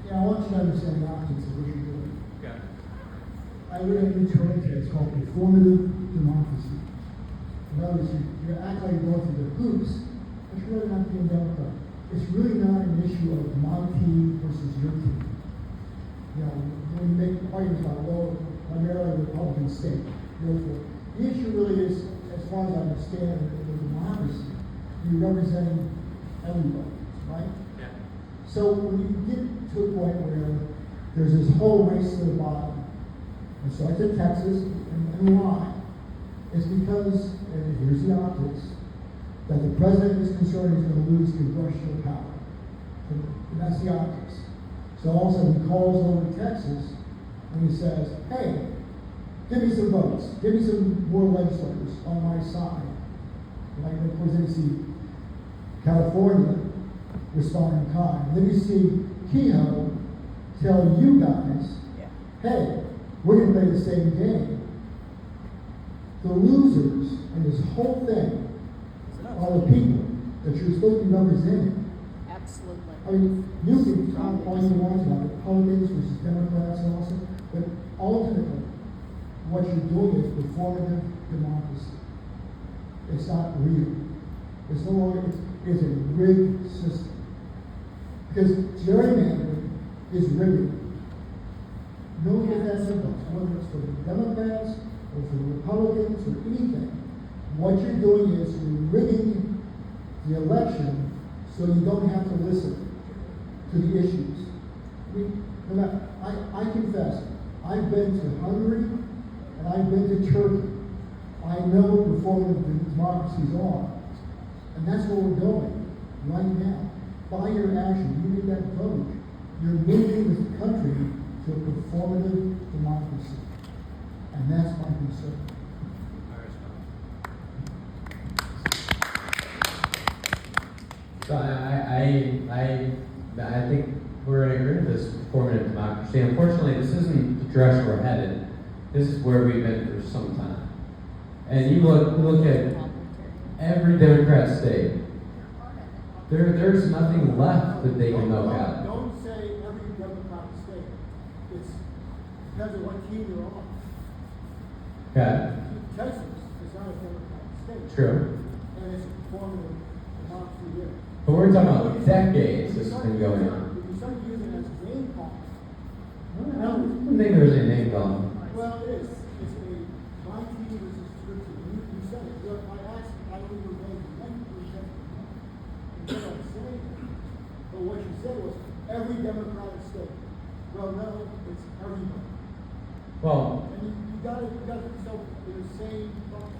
Yeah, I want you to understand the optics of what you're doing. Okay. I read a new term today, it's called performative democracy. In other words, you act like you're going through the hoops, but you're really not being Democrat. It's really not an issue of my team versus your team. You know, when you make arguments about, well, primarily Republican state, therefore, the issue really is, as far as I understand, the democracy, you're representing everybody, right? Yeah. So when you get to a point where there's this whole race to the bottom, and so I said Texas, and why? It's because, and here's the optics, that the president is concerned he's going to lose congressional power. And that's the optics. So all of a sudden he calls over Texas and he says, hey, give me some votes, give me some more legislators on my side. Like, of course, then you see California respond in kind. And then you see Kehoe tell you guys, hey, we're going to play the same game. The losers in this whole thing are the people that you're supposed to be representing. Absolutely. I mean, you can talk all you want about Republicans versus Democrats and all that, but ultimately, what you're doing is performative democracy. It's not real. It's no longer, it's a rigged system. Because gerrymandering is rigged. No defense of votes, whether it's for the Democrats or for the Republicans or anything. What you're doing is you're rigging the election so you don't have to listen to the issues. I confess, I've been to Hungary and I've been to Turkey. I know what performative democracies are. And that's where we're going right now. By your action, you need that vote. You're moving this country to a performative democracy. And that's my concern. So I think we're in agreement with this performative democracy. Unfortunately, this isn't the direction we're headed. This is where we've been for some time. And you look at every Democrat state. There's nothing left that they can milk out. Don't say every Democratic state. It's depends on what team you're on. Okay. Texas is not a Democratic state. True. And it's performative democracy here. But we're talking about decades this has been going on. If you start using it as a name call. I don't think there's a name calling. Well, it is. It's a my team versus your team. You said it. Look, I asked, I don't even know the name. You said what I'm saying. But what you said was every Democratic state. Well, no, it's everybody. Well, And you got to yourself in the same bucket.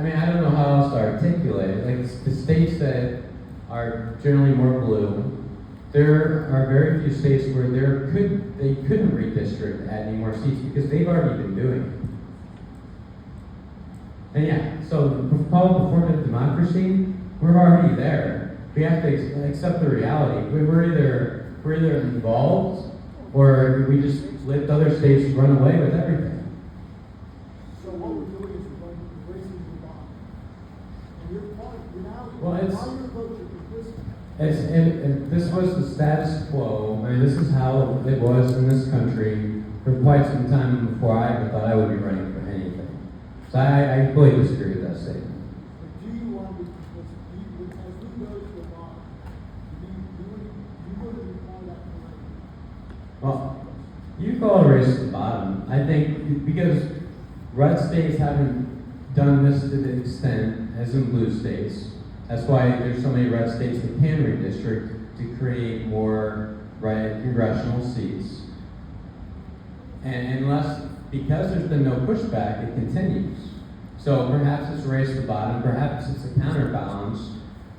I don't know how else to articulate it. Like the states that are generally more blue, there are very few states where they couldn't redistrict to add any more seats because they've already been doing it. And yeah, so called performative democracy, we're already there. We have to accept the reality. We're either involved or we just let other states run away with everything. So what we're doing is we're raising the bar. And you're part of Well, it's- now your vote you're complicit. If this was the status quo, I mean, this is how it was in this country for quite some time before I ever thought I would be running for anything. So I completely disagree with that statement. But do you want to be complicit? As we go to the bar, you would be part of that parade. Well, you call it a race to the bottom. I think because red states haven't done this to the extent as in blue states. That's why there's so many red states that can redistrict to create more red congressional seats. And unless, because there's been no pushback, it continues. So perhaps it's a race to the bottom, perhaps it's a counterbalance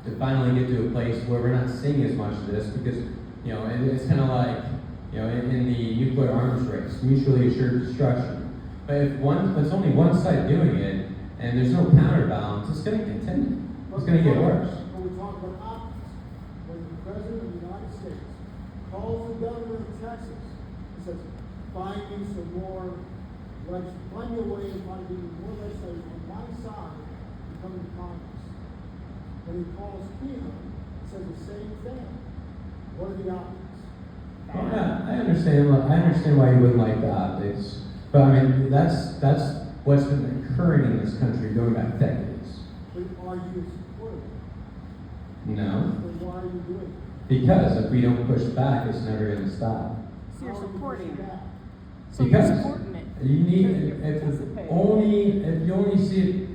to finally get to a place where we're not seeing as much of this because, it's kind of like, in the nuclear arms race, mutually assured destruction. But if it's only one side doing it and there's no counterbalance, it's going to continue. It's going to get worse. When we talk about optics, when the President of the United States calls the governor of Texas and says, find me some more, find me a way to find me more legislators on my side to come to Congress. When he calls Kehoe, he says the same thing. What are the optics? Well, yeah, I understand why you wouldn't like the optics, but I mean, that's what's been occurring in this country going back decades. But are you supportive of it? No, Then why are you doing it? because if we don't push back, it's never going to stop. So you're How are you supporting pushing it. back? So you're Because supporting it. you need, Because you're if participating. if you only see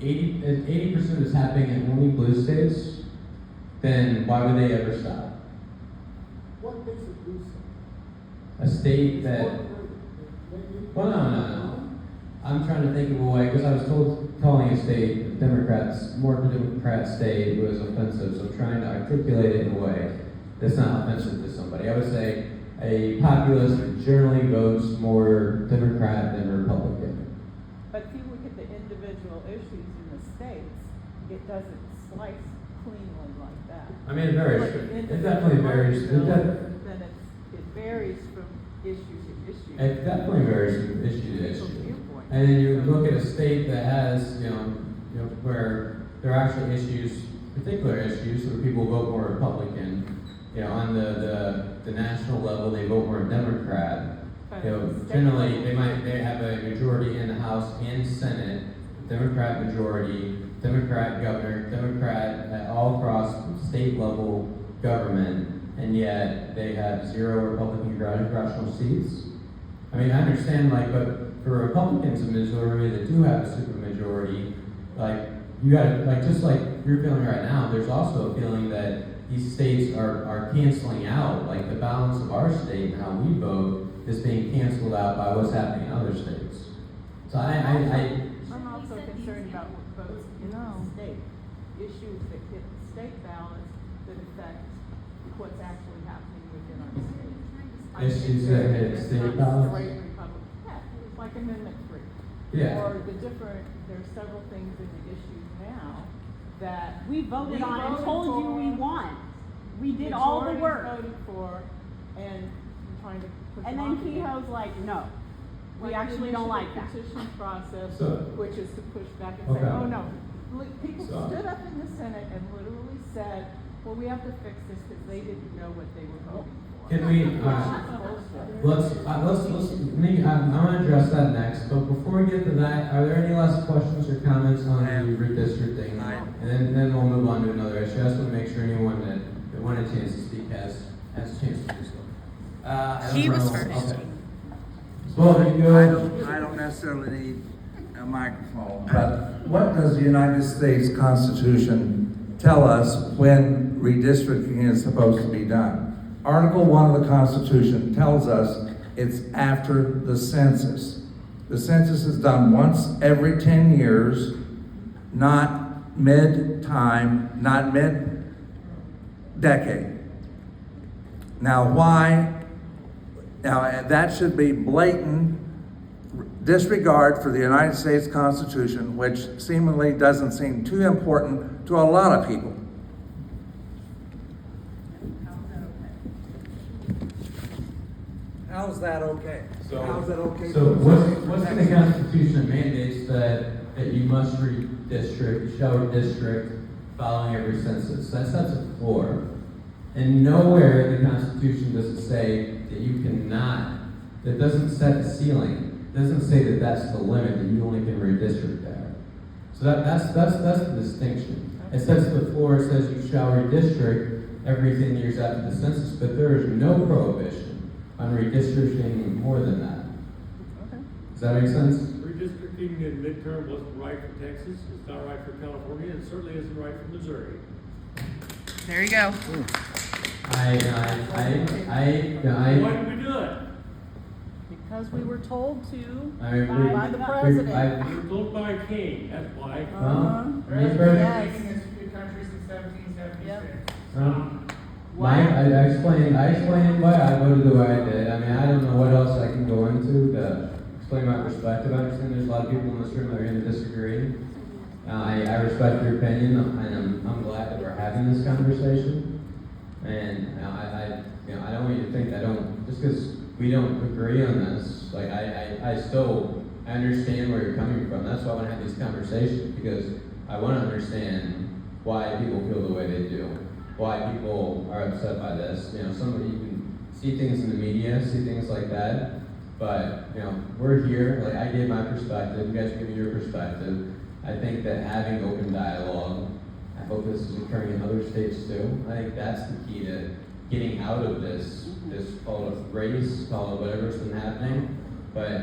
it, 80% is happening in only blue states, then why would they ever stop? What makes it blue state? A state that, Maybe- well, no. I'm trying to think of a way, because I was told calling a state more of a Democrat state was offensive, so I'm trying to articulate it in a way that's not offensive to somebody. I would say a populace that generally votes more Democrat than Republican. But if you look at the individual issues in the states, it doesn't slice cleanly like that. I mean, it varies. Like an It definitely varies. individual Then it varies from issue to issue. It definitely varies from issue to From issue. viewpoint. And then you look at a state that has, where there are actually particular issues where people vote more Republican. On the national level, they vote more Democrat. But state Generally, level- they have a majority in the House and Senate, Democrat majority, Democrat governor, Democrat all across state level government, and yet they have 0 Republican congressional seats. I mean, I understand, but for Republicans in Missouri that do have a supermajority, you gotta, just like you're feeling right now, there's also a feeling that these states are canceling out, the balance of our state and how we vote is being canceled out by what's happening in other states. So I'm also concerned about what votes in the state, issues that hit the state ballots that affect what's actually happening within our state. I think Issues that hit it's state not ballots? straight Republican, yeah, like Amendment 3. Yeah. Or there's several things in the issues now that. We voted on and told you we want. We did all the majority work. voted for, and I'm trying to push And them then off again. Kehoe's like, no, we Like actually the don't like that. Petition process, So- which is to push back and say, Okay. oh no. People So- stood up in the Senate and literally said, well, we have to fix this because they didn't know what they were voting for. Can we, Which is bullshit. I want to address that next, but before we get to that, are there any last questions or comments on the redistricting? And then we'll move on to another issue. I just want to make sure anyone that wanted a chance to speak has a chance to do so. He was first. Okay. Well, you go. I don't necessarily need a microphone, but what does the United States Constitution tell us when redistricting is supposed to be done? Article 1 of the Constitution tells us it's after the census. The census is done once every 10 years, not mid-time, not mid-decade. Now, why? Now, that should be blatant disregard for the United States Constitution, which seemingly doesn't seem too important to a lot of people. How's that okay? How's that okay? So what's in the Constitution mandates that you must redistrict, shall redistrict following every census? That sets a floor. And nowhere in the Constitution does it say that you cannot, that doesn't set a ceiling. It doesn't say that that's the limit, that you only can redistrict there. So that's the distinction. It sets the floor, it says you shall redistrict every 10 years after the census, but there is no prohibition on redistricting more than that. Okay. Does that make sense? Redistricting in midterm wasn't right for Texas, it's not right for California, and it certainly isn't right for Missouri. There you go. Why did we do it? Because we were told to I mean, by the president. We were told by a king, that's why. Yes. This country since 1776. I explained why I voted the way I did. I mean, I don't know what else I can go into to explain my perspective. I understand there's a lot of people in this room that are going to disagree. I respect your opinion, and I'm glad that we're having this conversation. And I don't want you to think I don't, just because we don't agree on this, I still understand where you're coming from. That's why I want to have these conversations, because I want to understand why people feel the way they do. why people are upset by this. You know, somebody, you can see things in the media, see things like that, but, you know, we're here, like, I gave my perspective, you guys give me your perspective. I think that having open dialogue, I hope this is occurring in other states too. I think that's the key to getting out of this call it race, call it whatever's been happening. But,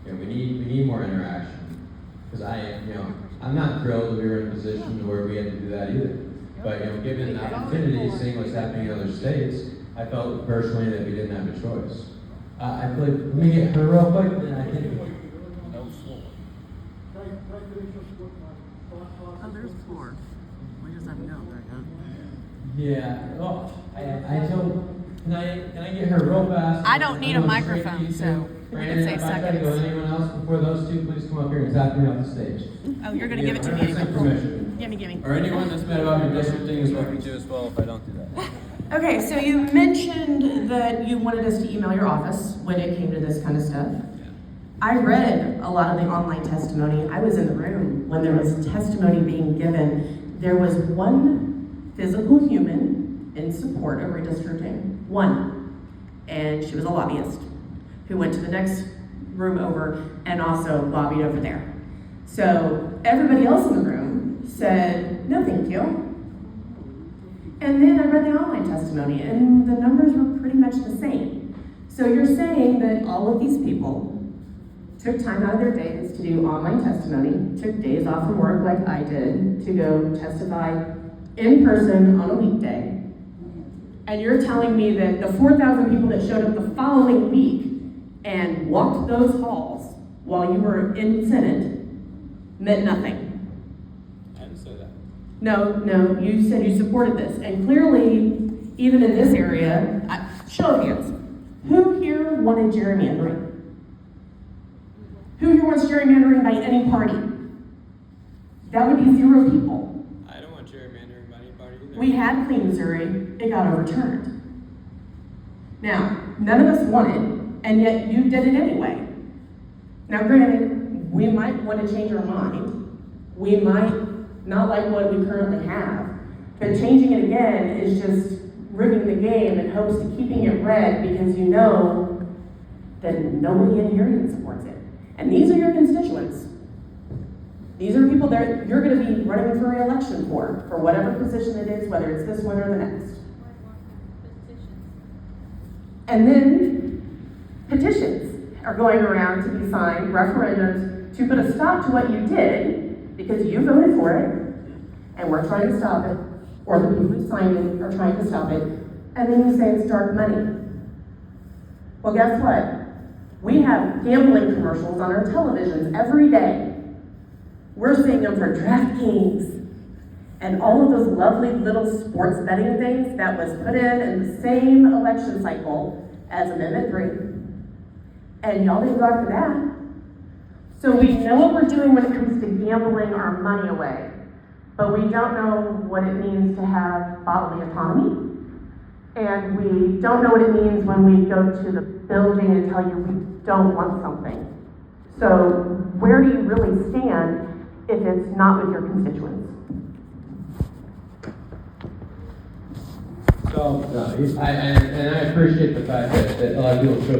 you know, we need more interaction. Because I'm not thrilled that we were in a position where we had to do that either. But, you know, given the opportunity, seeing what's happening in other states, I felt personally that we didn't have a choice. I feel like, let me get her real quick, and I think. Oh, there's four. We just haven't got there Yeah, well, I don't, can I get her real fast? I don't need a I'm going straight to microphone, you so two. we can Brandon, say if I try to go seconds. anyone else before those two, please come up here and tap me off the stage. Oh, you're gonna You give it to have me. 100% permission. Gimme. Or anyone that's mad about your districting is welcome to as well if I don't do that. Okay, so you mentioned that you wanted us to email your office when it came to this kind of stuff. I read a lot of the online testimony. I was in the room when there was testimony being given. There was one physical human in support of redistricting, one, and she was a lobbyist who went to the next room over and also lobbied over there. So everybody else in the room said, no thank you. And then I read the online testimony and the numbers were pretty much the same. So you're saying that all of these people took time out of their days to do online testimony, took days off from work like I did to go testify in person on a weekday. And you're telling me that the 4,000 people that showed up the following week and walked those halls while you were in Senate meant nothing. I didn't say that. No, you said you supported this. And clearly, even in this area, show of hands, who here wanted gerrymandering? Who here wants gerrymandering by any party? That would be 0 people. I don't want gerrymandering by anybody either. We had Clean Missouri, it got overturned. Now, none of us won it, and yet you did it anyway. Now granted, we might want to change our mind. We might not like what we currently have, but changing it again is just rigging the game in hopes of keeping it red because you know that nobody in here even supports it. And these are your constituents. These are people that you're going to be running for re-election for whatever position it is, whether it's this one or the next. And then petitions are going around to be signed, referendums, to put a stop to what you did because you voted for it, and we're trying to stop it, or the people who signed it are trying to stop it, and then you say it's dark money. Well, guess what? We have gambling commercials on our televisions every day. We're seeing them for DraftKings and all of those lovely little sports betting things that was put in the same election cycle as Amendment 3. And y'all didn't go after that. So we know what we're doing when it comes to gambling our money away, but we don't know what it means to have bodily autonomy. And we don't know what it means when we go to the building and tell you we don't want something. So where do you really stand if it's not with your constituents? So, no, I appreciate the fact that a lot of people show